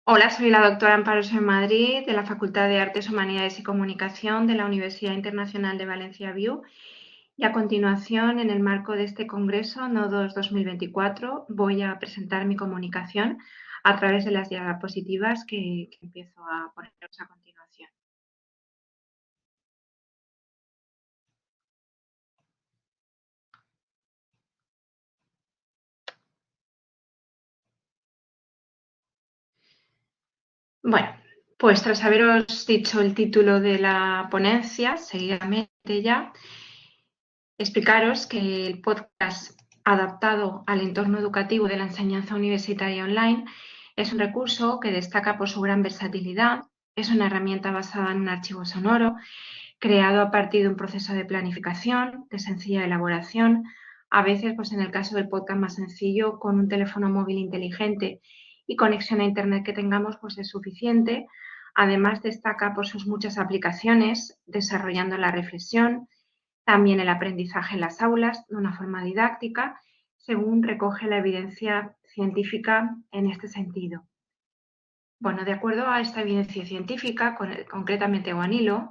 Hola, soy la doctora Amparo Soy Madrid, de la Facultad de Artes, Humanidades y Comunicación de la Universidad Internacional de Valencia VIU. Y a continuación, en el marco de este Congreso Nodos 2024, voy a presentar mi comunicación a través de las diapositivas que empiezo a poneros a continuación. Bueno, pues tras haberos dicho el título de la ponencia, seguidamente ya explicaros que el podcast adaptado al entorno educativo de la enseñanza universitaria online es un recurso que destaca por su gran versatilidad. Es una herramienta basada en un archivo sonoro creado a partir de un proceso de planificación, de sencilla elaboración, a veces, pues en el caso del podcast más sencillo, con un teléfono móvil inteligente y conexión a Internet que tengamos, pues es suficiente. Además, destaca por sus muchas aplicaciones, desarrollando la reflexión, también el aprendizaje en las aulas de una forma didáctica, según recoge la evidencia científica en este sentido. Bueno, de acuerdo a esta evidencia científica, concretamente Guanilo,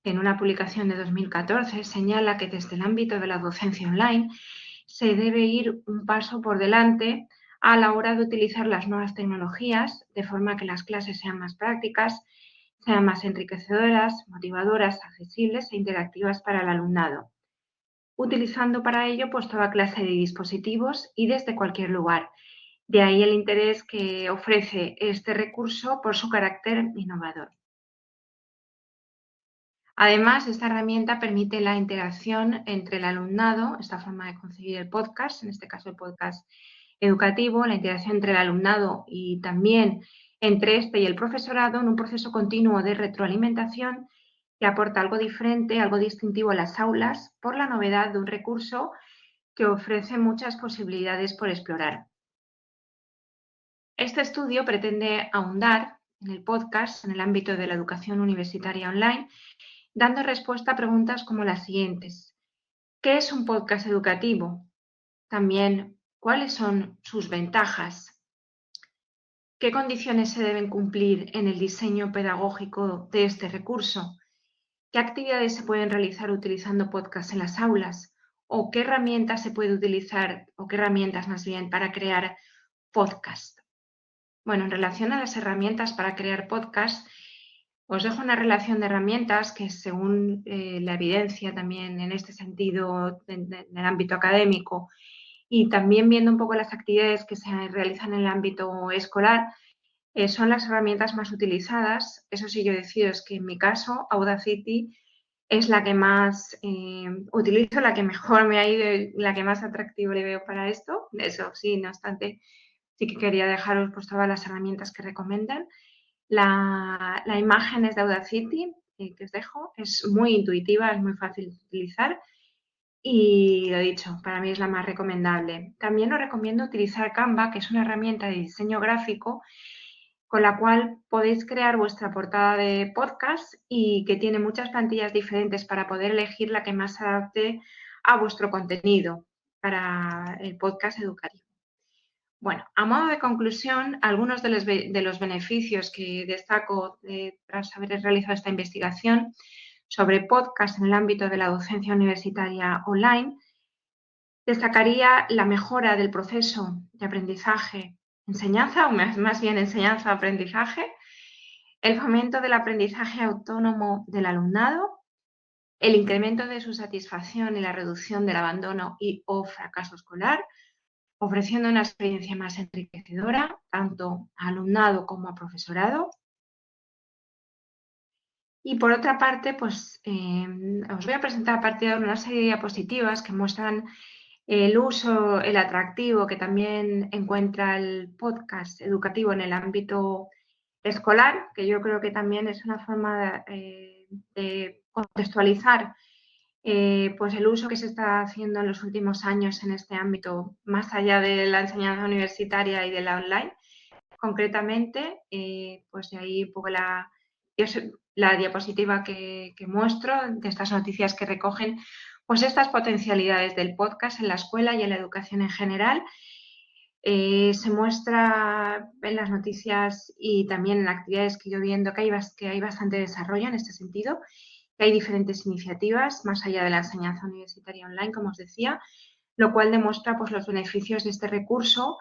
en una publicación de 2014, señala que desde el ámbito de la docencia online se debe ir un paso por delante a la hora de utilizar las nuevas tecnologías, de forma que las clases sean más prácticas, sean más enriquecedoras, motivadoras, accesibles e interactivas para el alumnado, utilizando para ello pues toda clase de dispositivos y desde cualquier lugar. De ahí el interés que ofrece este recurso por su carácter innovador. Además, esta herramienta permite la interacción entre el alumnado, esta forma de concebir el podcast, en este caso el podcast educativo, la interacción entre el alumnado y también entre este y el profesorado en un proceso continuo de retroalimentación que aporta algo diferente, algo distintivo a las aulas por la novedad de un recurso que ofrece muchas posibilidades por explorar. Este estudio pretende ahondar en el podcast en el ámbito de la educación universitaria online, dando respuesta a preguntas como las siguientes. ¿Qué es un podcast educativo? También, ¿cuáles son sus ventajas? ¿Qué condiciones se deben cumplir en el diseño pedagógico de este recurso? ¿Qué actividades se pueden realizar utilizando podcast en las aulas? ¿O qué herramientas se puede utilizar, o qué herramientas más bien, para crear podcast? Bueno, en relación a las herramientas para crear podcast, os dejo una relación de herramientas que según la evidencia también en este sentido en el ámbito académico y también viendo un poco las actividades que se realizan en el ámbito escolar, son las herramientas más utilizadas. Eso sí, yo deciros que en mi caso Audacity es la que más utilizo, la que mejor me ha ido, la que más atractivo le veo para esto. Eso sí, no obstante, sí que quería dejaros pues todas las herramientas que recomiendan. La imagen es de Audacity, que os dejo, es muy intuitiva, es muy fácil de utilizar y lo dicho, para mí es la más recomendable. También os recomiendo utilizar Canva, que es una herramienta de diseño gráfico con la cual podéis crear vuestra portada de podcast y que tiene muchas plantillas diferentes para poder elegir la que más se adapte a vuestro contenido para el podcast educativo. Bueno, a modo de conclusión, algunos de los beneficios que destaco tras haber realizado esta investigación sobre podcast en el ámbito de la docencia universitaria online, destacaría la mejora del proceso de aprendizaje-enseñanza, o más bien enseñanza-aprendizaje, el fomento del aprendizaje autónomo del alumnado, el incremento de su satisfacción y la reducción del abandono y o fracaso escolar, ofreciendo una experiencia más enriquecedora tanto a alumnado como a profesorado. Y por otra parte, pues os voy a presentar a partir de ahora una serie de diapositivas que muestran el uso, el atractivo que también encuentra el podcast educativo en el ámbito escolar, que yo creo que también es una forma de contextualizar pues el uso que se está haciendo en los últimos años en este ámbito, más allá de la enseñanza universitaria y de la online. Concretamente, pues de ahí un poco la diapositiva que muestro, de estas noticias que recogen, pues estas potencialidades del podcast en la escuela y en la educación en general. Se muestra en las noticias y también en actividades que yo viendo que hay bastante desarrollo en este sentido, que hay diferentes iniciativas más allá de la enseñanza universitaria online, como os decía, lo cual demuestra pues, los beneficios de este recurso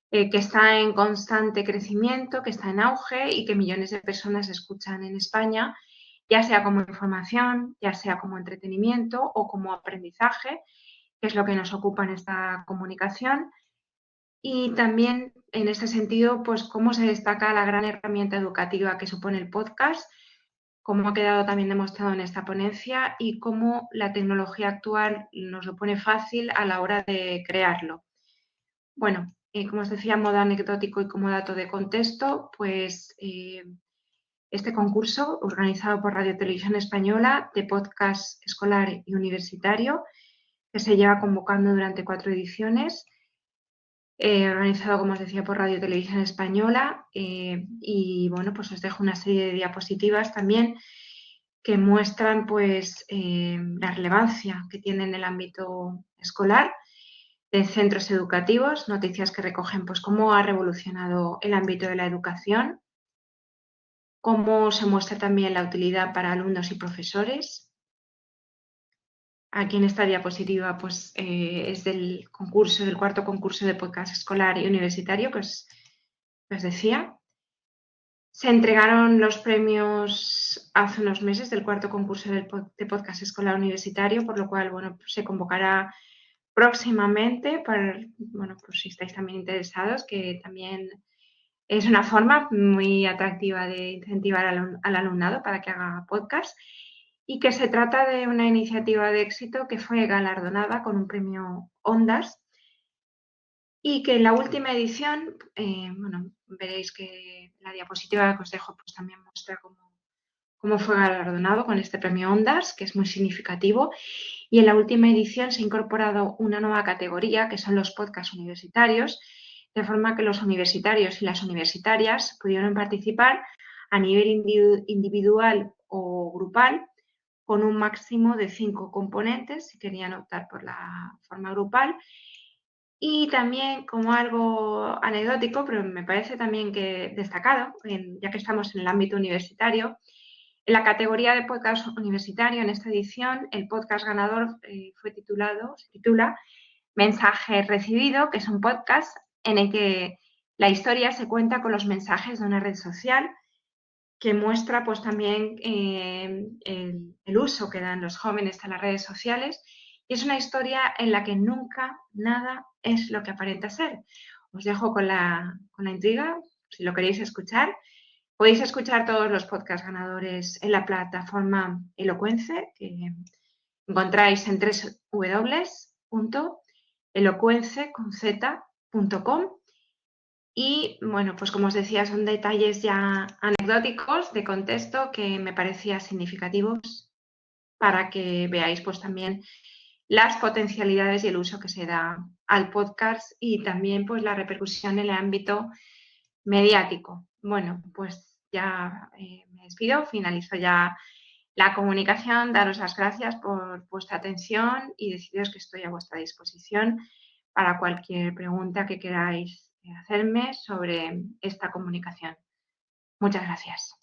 que está en constante crecimiento, que está en auge y que millones de personas escuchan en España, ya sea como información, ya sea como entretenimiento o como aprendizaje, que es lo que nos ocupa en esta comunicación. Y también en este sentido, pues cómo se destaca la gran herramienta educativa que supone el podcast, como ha quedado también demostrado en esta ponencia y cómo la tecnología actual nos lo pone fácil a la hora de crearlo. Bueno, como os decía, a modo anecdótico y como dato de contexto, pues este concurso organizado por Radio Televisión Española de podcast escolar y universitario, que se lleva convocando durante 4 ediciones, organizado, como os decía, por Radio Televisión Española. Y bueno, pues os dejo una serie de diapositivas también que muestran pues la relevancia que tiene en el ámbito escolar, de centros educativos, noticias que recogen pues cómo ha revolucionado el ámbito de la educación, cómo se muestra también la utilidad para alumnos y profesores. Aquí en esta diapositiva pues, es del concurso, del cuarto concurso de podcast escolar y universitario que os decía. Se entregaron los premios hace unos meses del cuarto concurso de podcast escolar universitario, por lo cual bueno, pues se convocará próximamente para, bueno, pues si estáis también interesados, que también es una forma muy atractiva de incentivar al alumnado para que haga podcast y que se trata de una iniciativa de éxito que fue galardonada con un premio Ondas y que en la última edición, bueno, veréis que la diapositiva que os dejo pues también muestra cómo fue galardonado con este premio Ondas, que es muy significativo. Y en la última edición se ha incorporado una nueva categoría, que son los podcasts universitarios, de forma que los universitarios y las universitarias pudieron participar a nivel individual o grupal con un máximo de 5 componentes, si querían optar por la forma grupal. Y también como algo anecdótico, pero me parece también que destacado, ya que estamos en el ámbito universitario, en la categoría de podcast universitario, en esta edición, el podcast ganador se titula Mensaje Recibido, que es un podcast en el que la historia se cuenta con los mensajes de una red social que muestra pues también el uso que dan los jóvenes a las redes sociales y es una historia en la que nunca nada es lo que aparenta ser. Os dejo con la intriga, si lo queréis escuchar. Podéis escuchar todos los podcast ganadores en la plataforma Elocuence, que encontráis en www.elocuence.com. Y bueno, pues como os decía, son detalles ya anecdóticos de contexto que me parecían significativos para que veáis pues también las potencialidades y el uso que se da al podcast y también pues la repercusión en el ámbito mediático. Bueno, pues ya me despido, finalizo ya la comunicación, daros las gracias por vuestra atención y deciros que estoy a vuestra disposición para cualquier pregunta que queráis hacerme sobre esta comunicación. Muchas gracias.